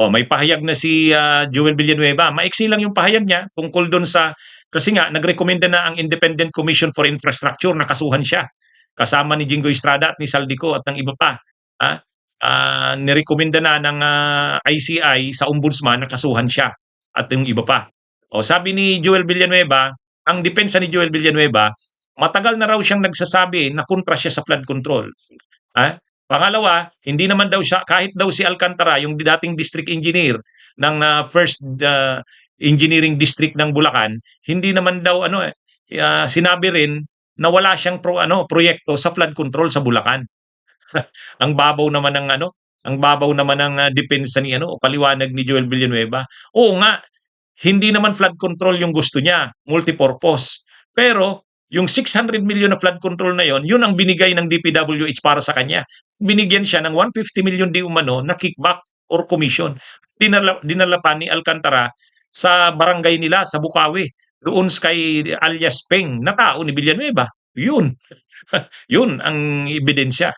May pahayag na si Joel Villanueva. Maiksi lang yung pahayag niya tungkol doon sa kasi nga nagrekomenda na ang Independent Commission for Infrastructure na kasuhan siya. Kasama ni Jingoy Estrada at ni Saldico at ng iba pa. Ah, nirekomenda na ng ICI sa ombudsman na kasuhan siya at yung iba pa. Sabi ni Joel Villanueva, ang depensa ni Joel Villanueva, matagal na raw siyang nagsasabi na kontra siya sa flood control. Pangalawa, hindi naman daw siya, kahit daw si Alcantara, yung dating district engineer ng first engineering district ng Bulacan, hindi naman daw sinabi rin na wala siyang proyekto sa flood control sa Bulacan. Ang babaw naman ng depensa ni paliwanag ni Joel Villanueva. Oo nga, hindi naman flood control yung gusto niya, multipurpose. Pero yung 600 million na flood control na yon, yun ang binigay ng DPWH para sa kanya. Binigyan siya ng 150 million di umano na kickback or commission. Dinala pa ni Alcantara sa barangay nila sa Bukawi, doon kay alias Peng na tao ni Villanueva. Yun. Yun ang ebidensya.